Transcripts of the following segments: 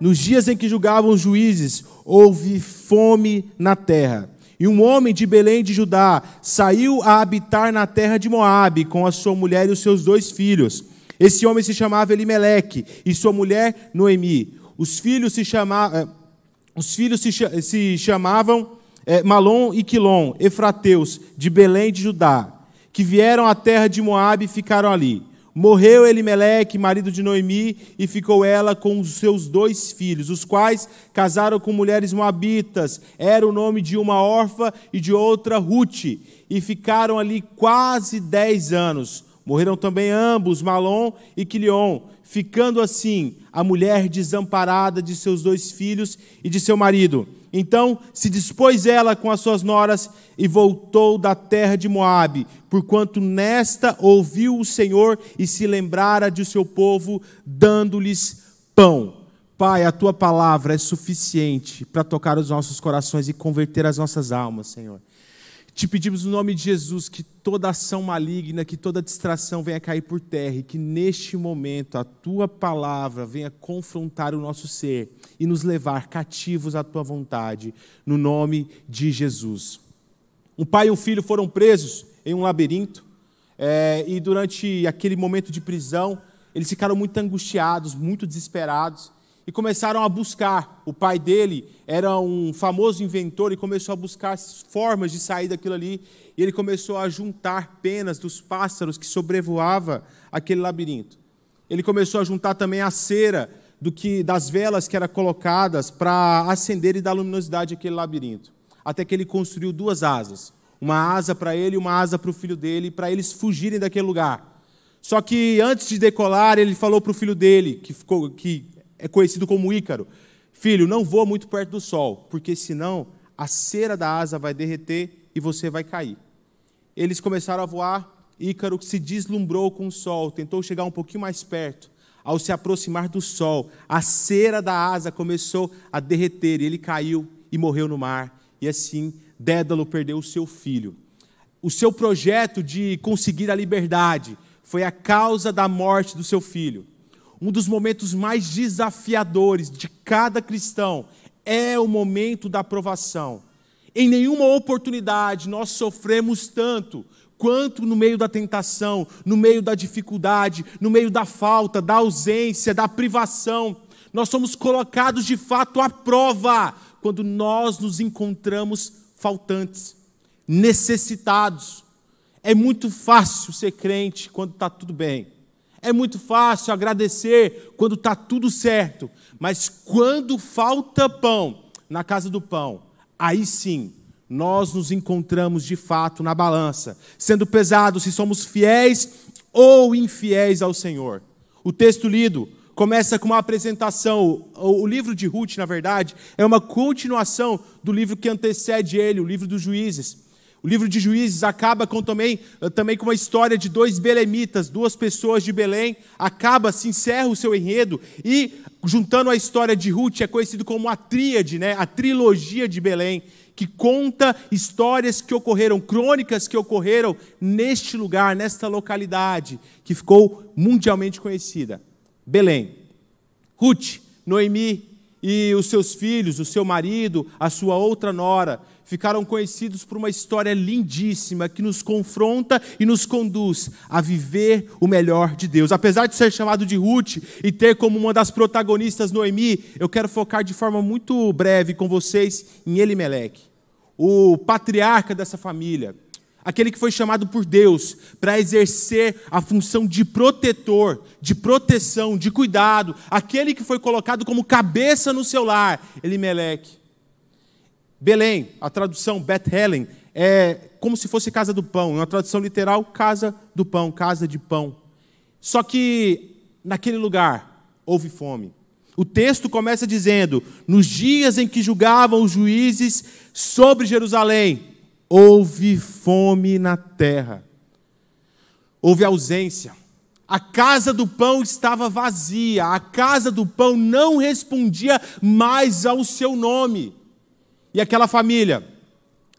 Nos dias em que julgavam os juízes, houve fome na terra. E um homem de Belém de Judá saiu a habitar na terra de Moabe com a sua mulher e os seus 2 filhos. Esse homem se chamava Elimeleque e sua mulher Noemi. Os filhos se chamavam Malom e Quilom, efrateus, de Belém de Judá, que vieram à terra de Moabe e ficaram ali. Morreu Elimeleque, marido de Noemi, e ficou ela com os seus 2 filhos, os quais casaram com mulheres moabitas. Era o nome de uma Orfa e de outra Ruth, e ficaram ali quase 10 anos. Morreram também ambos, Malom e Quiliom, ficando assim a mulher desamparada de seus 2 filhos e de seu marido. Então se dispôs ela com as suas noras e voltou da terra de Moabe, porquanto nesta ouviu o Senhor e se lembrara de seu povo, dando-lhes pão. Pai, a Tua palavra é suficiente para tocar os nossos corações e converter as nossas almas, Senhor. Te pedimos no nome de Jesus que toda ação maligna, que toda distração venha cair por terra e que neste momento a Tua palavra venha confrontar o nosso ser e nos levar cativos à Tua vontade, no nome de Jesus. Um pai e um filho foram presos em um labirinto e durante aquele momento de prisão eles ficaram muito angustiados, muito desesperados e começaram a buscar. O pai dele era um famoso inventor e começou a buscar formas de sair daquilo ali. E ele começou a juntar penas dos pássaros que sobrevoavam aquele labirinto. Ele começou a juntar também a cera das velas que eram colocadas para acender e dar luminosidade àquele labirinto. Até que ele construiu 2 asas. Uma asa para ele e uma asa para o filho dele, para eles fugirem daquele lugar. Só que antes de decolar, ele falou para o filho dele, que é conhecido como Ícaro: filho, não voa muito perto do sol, porque senão a cera da asa vai derreter e você vai cair. Eles começaram a voar, Ícaro se deslumbrou com o sol, tentou chegar um pouquinho mais perto. Ao se aproximar do sol, a cera da asa começou a derreter, e ele caiu e morreu no mar. E assim, Dédalo perdeu o seu filho. O seu projeto de conseguir a liberdade foi a causa da morte do seu filho. Um dos momentos mais desafiadores de cada cristão é o momento da provação. Em nenhuma oportunidade nós sofremos tanto quanto no meio da tentação, no meio da dificuldade, no meio da falta, da ausência, da privação. Nós somos colocados de fato à prova quando nós nos encontramos faltantes, necessitados. É muito fácil ser crente quando está tudo bem. É muito fácil agradecer quando está tudo certo, mas quando falta pão na casa do pão, aí sim, nós nos encontramos de fato na balança, sendo pesados se somos fiéis ou infiéis ao Senhor. O texto lido começa com uma apresentação. O livro de Ruth, na verdade, é uma continuação do livro que antecede ele, o livro dos Juízes. O livro de Juízes acaba também com uma história de 2 belemitas, 2 pessoas de Belém. Se encerra o seu enredo e, juntando a história de Ruth, é conhecido como a tríade, a trilogia de Belém, que conta histórias que ocorreram, crônicas que ocorreram neste lugar, nesta localidade, que ficou mundialmente conhecida. Belém. Ruth, Noemi e os seus filhos, o seu marido, a sua outra nora, ficaram conhecidos por uma história lindíssima que nos confronta e nos conduz a viver o melhor de Deus. Apesar de ser chamado de Ruth e ter como uma das protagonistas Noemi, eu quero focar de forma muito breve com vocês em Elimeleque, o patriarca dessa família, aquele que foi chamado por Deus para exercer a função de protetor, de proteção, de cuidado, aquele que foi colocado como cabeça no seu lar, Elimeleque. Belém, a tradução Beth-Helen, é como se fosse casa do pão, uma tradução literal, casa do pão, casa de pão. Só que naquele lugar houve fome. O texto começa dizendo: nos dias em que julgavam os juízes sobre Jerusalém, houve fome na terra. Houve ausência. A casa do pão estava vazia, a casa do pão não respondia mais ao seu nome. E aquela família,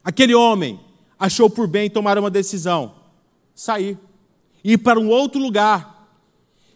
aquele homem, achou por bem tomar uma decisão: sair, ir para um outro lugar.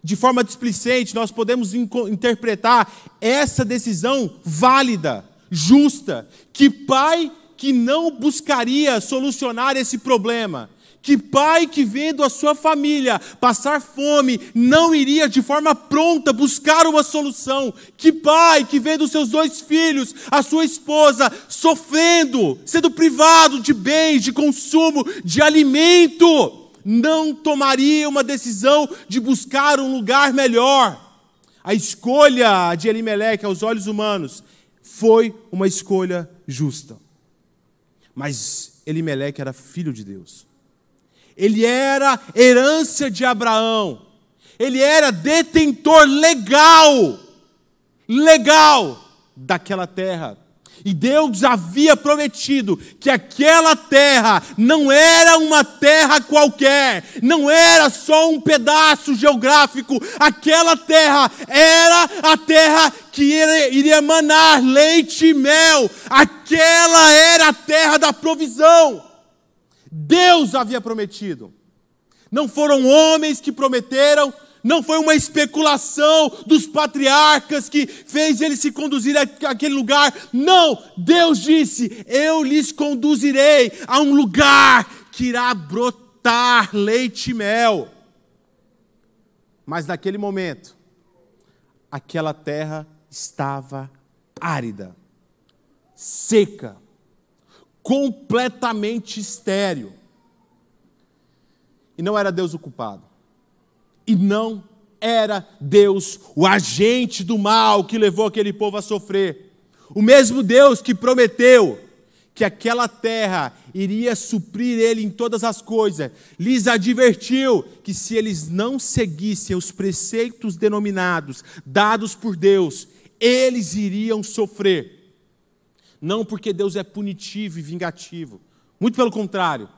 de forma displicente, nós podemos interpretar essa decisão válida, justa. Que pai que não buscaria solucionar esse problema? Que pai que, vendo a sua família passar fome, não iria de forma pronta buscar uma solução? Que pai que, vendo os seus 2 filhos, a sua esposa, sofrendo, sendo privado de bens, de consumo, de alimento, não tomaria uma decisão de buscar um lugar melhor? A escolha de Elimeleque, aos olhos humanos, foi uma escolha justa. Mas Elimeleque era filho de Deus. Ele era herança de Abraão. Ele era detentor legal daquela terra. E Deus havia prometido que aquela terra não era uma terra qualquer, não era só um pedaço geográfico. Aquela terra era a terra que iria emanar leite e mel. Aquela era a terra da provisão. Deus havia prometido. Não foram homens que prometeram, não foi uma especulação dos patriarcas que fez eles se conduzir àquele lugar. Não, Deus disse: eu lhes conduzirei a um lugar que irá brotar leite e mel. Mas naquele momento, aquela terra estava árida, seca, completamente estéril. E não era Deus o culpado. E não era Deus o agente do mal que levou aquele povo a sofrer. O mesmo Deus que prometeu que aquela terra iria suprir ele em todas as coisas, lhes advertiu que se eles não seguissem os preceitos denominados, dados por Deus, eles iriam sofrer. Não porque Deus é punitivo e vingativo, muito pelo contrário,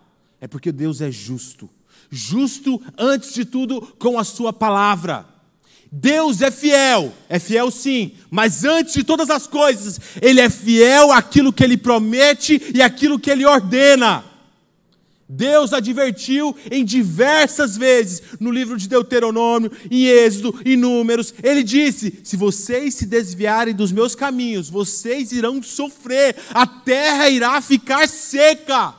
é porque Deus é justo. Justo, antes de tudo, com a sua palavra. Deus é fiel sim, mas antes de todas as coisas, Ele é fiel àquilo que Ele promete e àquilo que Ele ordena. Deus advertiu em diversas vezes, no livro de Deuteronômio, em Êxodo, em Números. Ele disse: se vocês se desviarem dos meus caminhos, vocês irão sofrer, a terra irá ficar seca.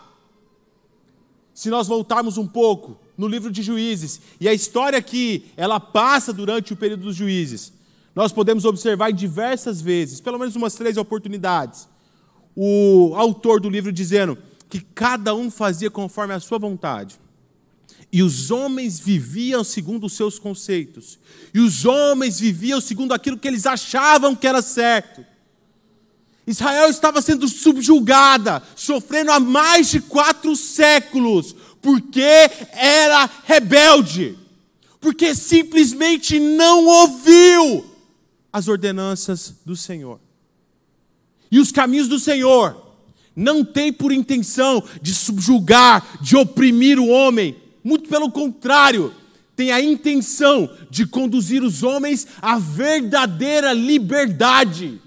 Se nós voltarmos um pouco no livro de Juízes, e a história que ela passa durante o período dos Juízes, nós podemos observar diversas vezes, pelo menos umas 3 oportunidades, o autor do livro dizendo que cada um fazia conforme a sua vontade. E os homens viviam segundo os seus conceitos. E os homens viviam segundo aquilo que eles achavam que era certo. Israel estava sendo subjugada, sofrendo há mais de 4 séculos, porque era rebelde, porque simplesmente não ouviu as ordenanças do Senhor. E os caminhos do Senhor não têm por intenção de subjugar, de oprimir o homem, muito pelo contrário, tem a intenção de conduzir os homens à verdadeira liberdade.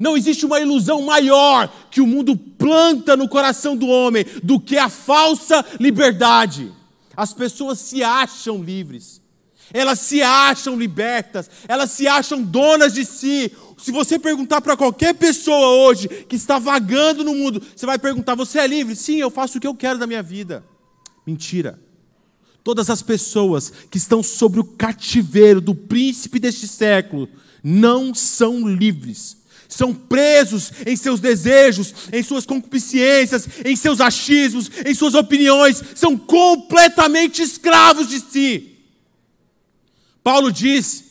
Não existe uma ilusão maior que o mundo planta no coração do homem do que a falsa liberdade. As pessoas se acham livres, elas se acham libertas, elas se acham donas de si. Se você perguntar para qualquer pessoa hoje que está vagando no mundo, você vai perguntar: você é livre? Sim, eu faço o que eu quero da minha vida. Mentira. Todas as pessoas que estão sob o cativeiro do príncipe deste século não são livres. São presos em seus desejos, em suas concupiscências, em seus achismos, em suas opiniões. São completamente escravos de si. Paulo diz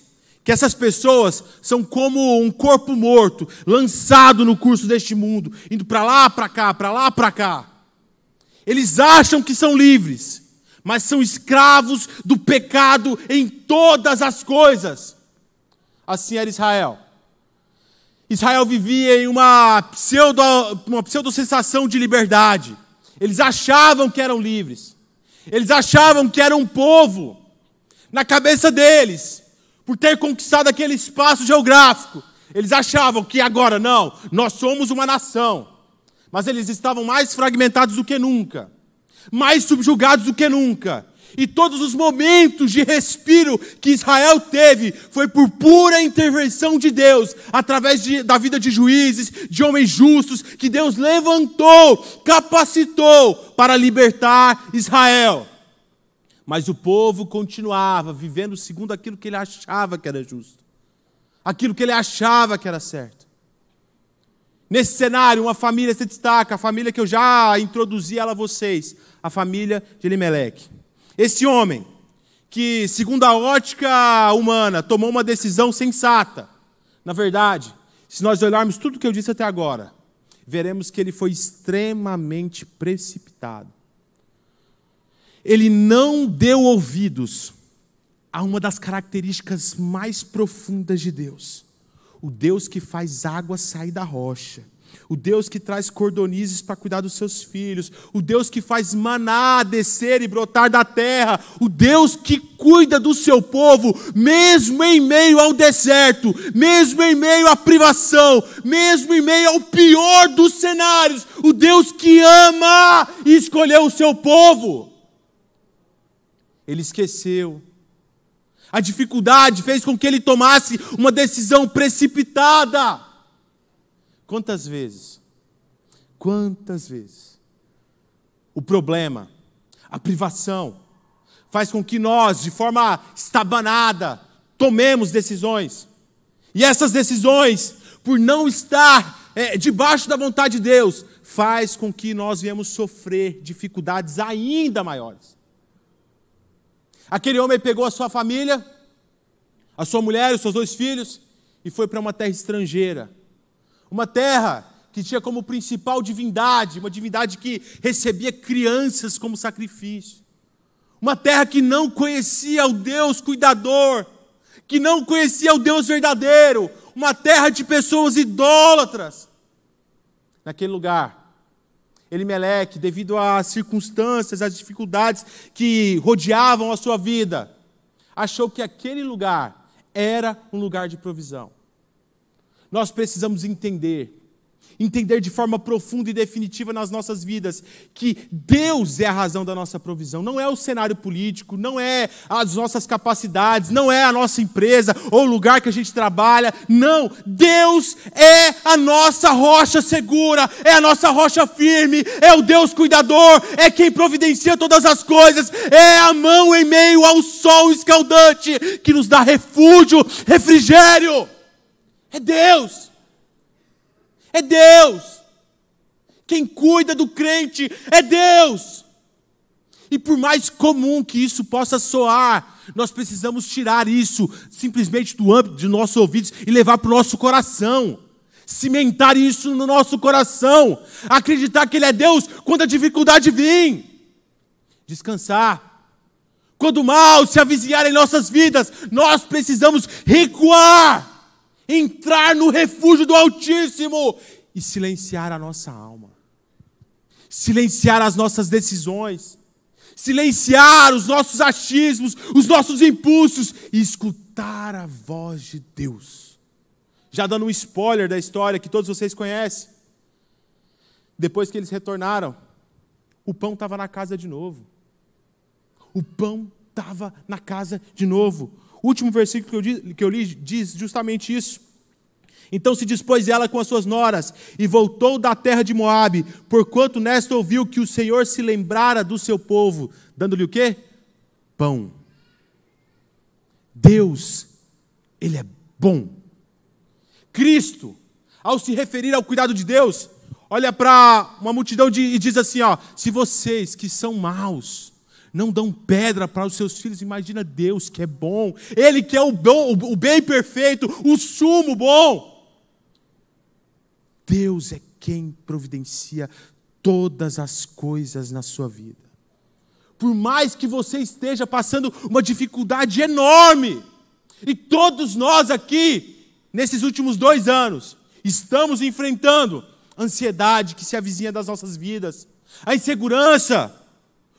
que essas pessoas são como um corpo morto, lançado no curso deste mundo, indo para lá, para cá, para lá, para cá. Eles acham que são livres, mas são escravos do pecado em todas as coisas. Assim era Israel. Israel vivia em uma pseudo-sensação de liberdade. Eles achavam que eram livres. Eles achavam que eram um povo. Na cabeça deles, por ter conquistado aquele espaço geográfico, eles achavam que agora não, nós somos uma nação. Mas eles estavam mais fragmentados do que nunca. Mais subjugados do que nunca. E todos os momentos de respiro que Israel teve foi por pura intervenção de Deus, através da vida de juízes, de homens justos, que Deus levantou, capacitou para libertar Israel. Mas o povo continuava vivendo segundo aquilo que ele achava que era justo, aquilo que ele achava que era certo. Nesse cenário, uma família se destaca, a família que eu já introduzi ela a vocês, a família de Elimeleque. Esse homem, que segundo a ótica humana, tomou uma decisão sensata. Na verdade, se nós olharmos tudo o que eu disse até agora, veremos que ele foi extremamente precipitado. Ele não deu ouvidos a uma das características mais profundas de Deus. O Deus que faz água sair da rocha. O Deus que traz cordonizes para cuidar dos seus filhos. O Deus que faz maná descer e brotar da terra. O Deus que cuida do seu povo, mesmo em meio ao deserto, mesmo em meio à privação, mesmo em meio ao pior dos cenários. O Deus que ama e escolheu o seu povo. Ele esqueceu. A dificuldade fez com que ele tomasse uma decisão precipitada. Quantas vezes o problema, a privação, faz com que nós, de forma estabanada, tomemos decisões. E essas decisões, por não estar debaixo da vontade de Deus, faz com que nós venhamos sofrer dificuldades ainda maiores. Aquele homem pegou a sua família, a sua mulher, os seus 2 filhos, e foi para uma terra estrangeira. Uma terra que tinha como principal divindade, uma divindade que recebia crianças como sacrifício. Uma terra que não conhecia o Deus cuidador, que não conhecia o Deus verdadeiro. Uma terra de pessoas idólatras. Naquele lugar, Elimeleque, devido às circunstâncias, às dificuldades que rodeavam a sua vida, achou que aquele lugar era um lugar de provisão. Nós precisamos entender de forma profunda e definitiva nas nossas vidas, que Deus é a razão da nossa provisão. Não é o cenário político, não é as nossas capacidades, não é a nossa empresa ou o lugar que a gente trabalha. Não, Deus é a nossa rocha segura, é a nossa rocha firme, é o Deus cuidador, é quem providencia todas as coisas, é a mão em meio ao sol escaldante que nos dá refúgio, refrigério. É Deus. É Deus. Quem cuida do crente é Deus. E por mais comum que isso possa soar, nós precisamos tirar isso simplesmente do âmbito de nossos ouvidos e levar para o nosso coração. Cimentar isso no nosso coração. Acreditar que Ele é Deus quando a dificuldade vir. Descansar. Quando o mal se avizinhar em nossas vidas, nós precisamos recuar. Entrar no refúgio do Altíssimo e silenciar a nossa alma. Silenciar as nossas decisões. Silenciar os nossos achismos, os nossos impulsos e escutar a voz de Deus. Já dando um spoiler da história que todos vocês conhecem. Depois que eles retornaram, o pão estava na casa de novo. O pão estava na casa de novo. O último versículo que eu li diz justamente isso. Então se dispôs ela com as suas noras e voltou da terra de Moabe, porquanto nesta ouviu que o Senhor se lembrara do seu povo, dando-lhe o quê? Pão. Deus, Ele é bom. Cristo, ao se referir ao cuidado de Deus, olha para uma multidão e diz assim, se vocês que são maus não dão pedra para os seus filhos, imagina Deus que é bom, Ele que é o bom, o bem perfeito, o sumo bom. Deus é quem providencia todas as coisas na sua vida. Por mais que você esteja passando uma dificuldade enorme, e todos nós aqui, nesses últimos 2 anos, estamos enfrentando a ansiedade que se avizinha das nossas vidas, a insegurança,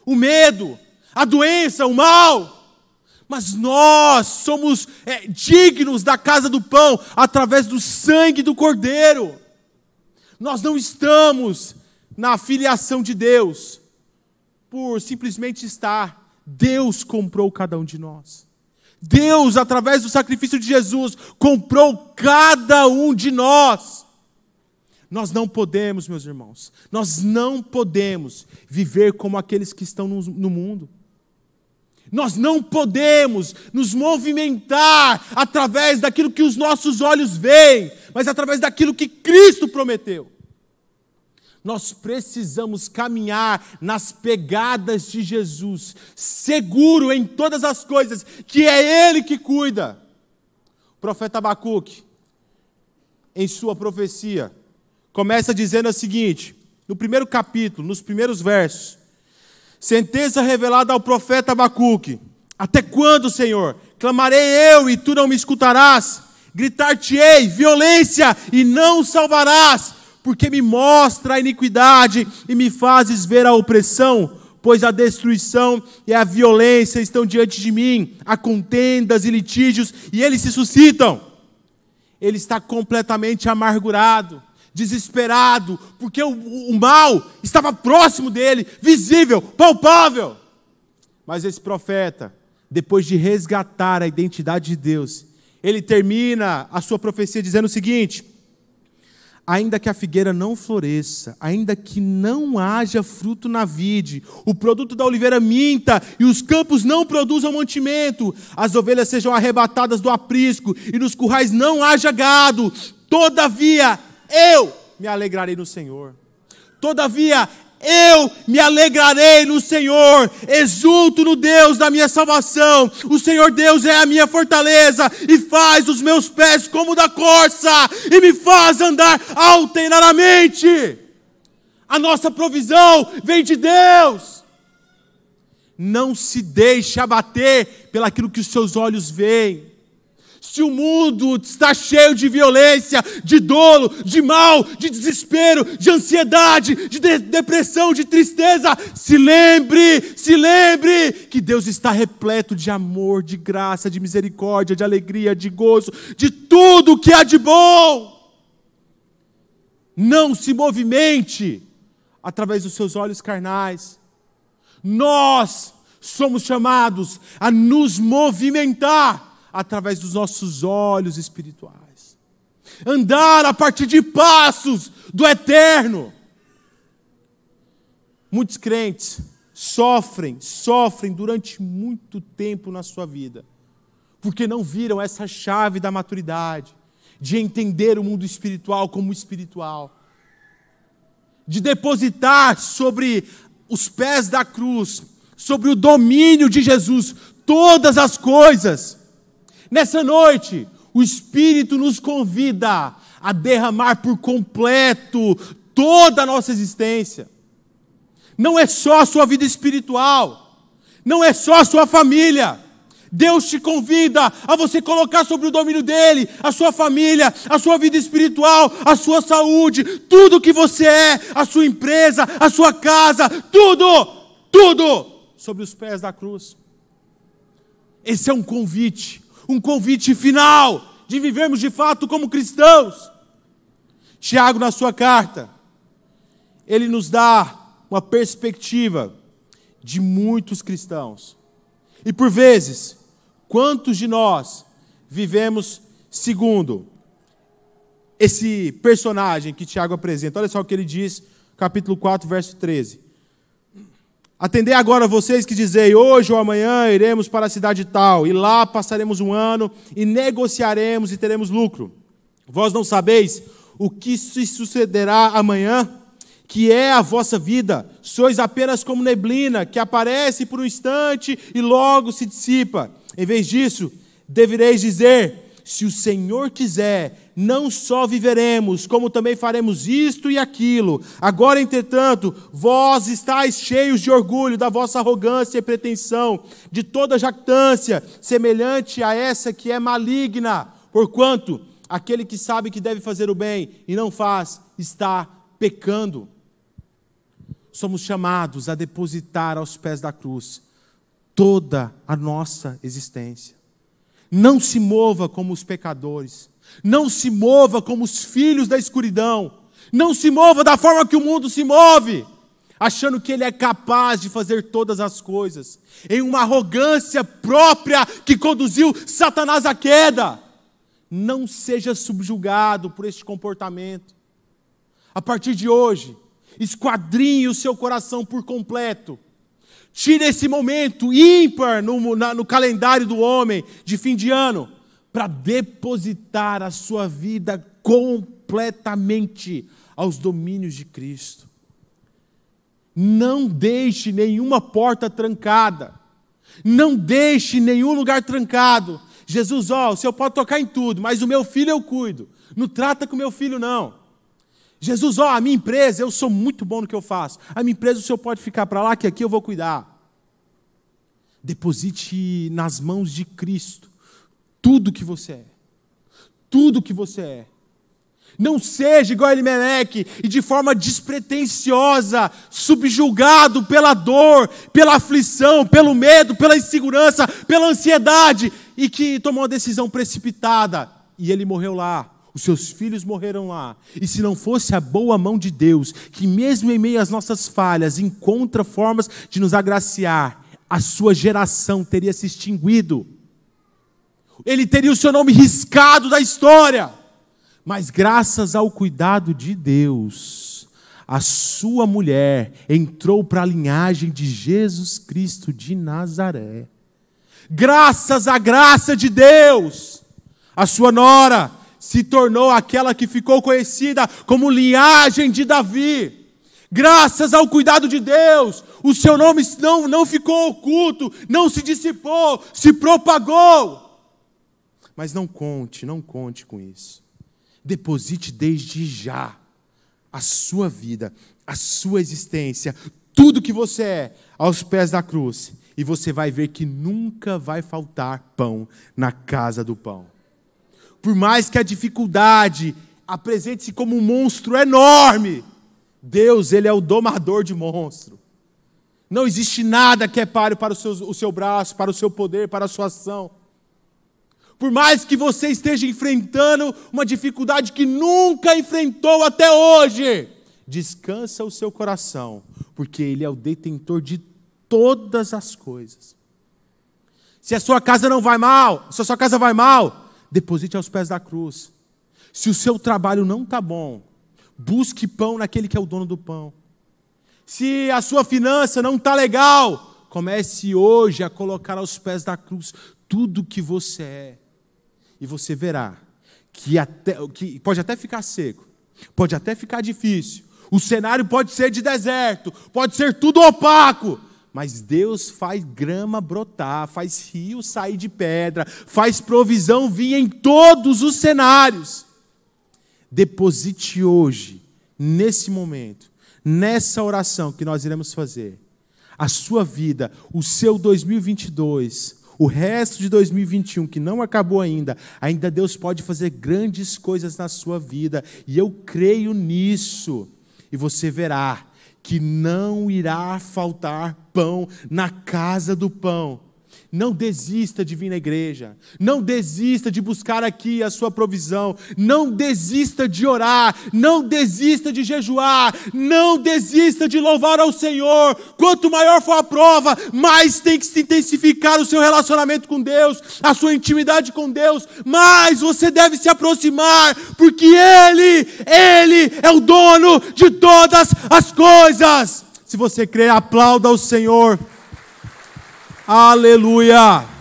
o medo, a doença, o mal. Mas nós somos dignos da casa do pão através do sangue do Cordeiro. Nós não estamos na filiação de Deus por simplesmente estar Deus comprou cada um de nós. Deus, através do sacrifício de Jesus, comprou cada um de nós. Nós não podemos, meus irmãos, nós não podemos viver como aqueles que estão no mundo. Nós não podemos nos movimentar através daquilo que os nossos olhos veem, mas através daquilo que Cristo prometeu. Nós precisamos caminhar nas pegadas de Jesus, seguro em todas as coisas, que é Ele que cuida. O profeta Abacuque, em sua profecia, começa dizendo o seguinte, no primeiro capítulo, nos primeiros versos: sentença revelada ao profeta Abacuque: até quando, Senhor, clamarei eu e tu não me escutarás? Gritar-te-ei violência e não salvarás, porque me mostra a iniquidade e me fazes ver a opressão, pois a destruição e a violência estão diante de mim, há contendas e litígios, e eles se suscitam. Ele está completamente amargurado, desesperado, porque o mal estava próximo dele, visível, palpável. Mas esse profeta, depois de resgatar a identidade de Deus, ele termina a sua profecia dizendo o seguinte: ainda que a figueira não floresça, ainda que não haja fruto na vide, o produto da oliveira minta e os campos não produzam mantimento, as ovelhas sejam arrebatadas do aprisco e nos currais não haja gado, todavia eu me alegrarei no Senhor. Todavia eu me alegrarei no Senhor, exulto no Deus da minha salvação. O Senhor Deus é a minha fortaleza e faz os meus pés como da corça e me faz andar alternadamente. A nossa provisão vem de Deus. Não se deixe abater pelaquilo que os seus olhos veem. Se o mundo está cheio de violência, de dolo, de mal, de desespero, de ansiedade, de depressão, de tristeza, se lembre que Deus está repleto de amor, de graça, de misericórdia, de alegria, de gozo, de tudo que há de bom. Não se movimente através dos seus olhos carnais. Nós somos chamados a nos movimentar através dos nossos olhos espirituais. Andar a partir de passos do eterno. Muitos crentes sofrem durante muito tempo na sua vida, porque não viram essa chave da maturidade, de entender o mundo espiritual como espiritual, de depositar sobre os pés da cruz, sobre o domínio de Jesus, todas as coisas. Nessa noite, o Espírito nos convida a derramar por completo toda a nossa existência. Não é só a sua vida espiritual, não é só a sua família. Deus te convida a você colocar sobre o domínio dele a sua família, a sua vida espiritual, a sua saúde, tudo que você é, a sua empresa, a sua casa, tudo sobre os pés da cruz. Esse é um convite final de vivermos de fato como cristãos. Tiago, na sua carta, ele nos dá uma perspectiva de muitos cristãos. E por vezes, quantos de nós vivemos segundo esse personagem que Tiago apresenta? Olha só o que ele diz, capítulo 4, verso 13. Atendei agora vocês que dizem, hoje ou amanhã iremos para a cidade tal, e lá passaremos um ano, e negociaremos e teremos lucro. Vós não sabeis o que se sucederá amanhã, que é a vossa vida. Sois apenas como neblina, que aparece por um instante e logo se dissipa. Em vez disso, devereis dizer, se o Senhor quiser, não só viveremos, como também faremos isto e aquilo. Agora, entretanto, vós estáis cheios de orgulho da vossa arrogância e pretensão, de toda jactância, semelhante a essa que é maligna. Porquanto, aquele que sabe que deve fazer o bem e não faz, está pecando. Somos chamados a depositar aos pés da cruz toda a nossa existência. Não se mova como os pecadores. Não se mova como os filhos da escuridão. Não se mova da forma que o mundo se move. achando que ele é capaz de fazer todas as coisas, em uma arrogância própria que conduziu Satanás à queda. Não seja subjugado por este comportamento. A partir de hoje, esquadrinhe o seu coração por completo. Tire esse momento ímpar no calendário do homem de fim de ano para depositar a sua vida completamente aos domínios de Cristo. Não deixe nenhuma porta trancada. Não deixe nenhum lugar trancado. Jesus, o Senhor pode tocar em tudo, mas o meu filho eu cuido. Não trata com o meu filho, não. Jesus, a minha empresa, eu sou muito bom no que eu faço. A minha empresa o Senhor pode ficar para lá, que aqui eu vou cuidar. Deposite nas mãos de Cristo tudo que você é. Tudo que você é. Não seja igual a Elimeleque e de forma despretensiosa, subjugado pela dor, pela aflição, pelo medo, pela insegurança, pela ansiedade, e que tomou uma decisão precipitada, e ele morreu lá, os seus filhos morreram lá. E se não fosse a boa mão de Deus, que mesmo em meio às nossas falhas, encontra formas de nos agraciar, a sua geração teria se extinguido. Ele teria o seu nome riscado da história. Mas graças ao cuidado de Deus, a sua mulher entrou para a linhagem de Jesus Cristo de Nazaré. Graças à graça de Deus, a sua nora se tornou aquela que ficou conhecida como linhagem de Davi. Graças ao cuidado de Deus, o seu nome não ficou oculto, não se dissipou, se propagou. Mas não conte com isso. Deposite desde já a sua vida, a sua existência, tudo que você é, aos pés da cruz. E você vai ver que nunca vai faltar pão na casa do pão. Por mais que a dificuldade apresente-se como um monstro enorme, Deus, Ele é o domador de monstro. Não existe nada que é páreo para o seu braço, para o seu poder, para a sua ação. Por mais que você esteja enfrentando uma dificuldade que nunca enfrentou até hoje, descansa o seu coração, porque Ele é o detentor de todas as coisas. Se a sua casa não vai mal, se a sua casa vai mal, deposite aos pés da cruz. Se o seu trabalho não está bom, busque pão naquele que é o dono do pão. Se a sua finança não está legal, comece hoje a colocar aos pés da cruz tudo que você é. E você verá que pode até ficar seco, pode até ficar difícil, o cenário pode ser de deserto, pode ser tudo opaco, mas Deus faz grama brotar, faz rio sair de pedra, faz provisão vir em todos os cenários. Deposite hoje, nesse momento, nessa oração que nós iremos fazer, a sua vida, o seu 2022, o resto de 2021, que não acabou ainda Deus pode fazer grandes coisas na sua vida, e eu creio nisso, e você verá que não irá faltar pão na casa do pão. Não desista de vir na igreja, não desista de buscar aqui a sua provisão, não desista de orar, não desista de jejuar, não desista de louvar ao Senhor. Quanto maior for a prova, mais tem que se intensificar o seu relacionamento com Deus, a sua intimidade com Deus, mais você deve se aproximar, porque Ele é o dono de todas as coisas. Se você crer, aplauda ao Senhor. Aleluia!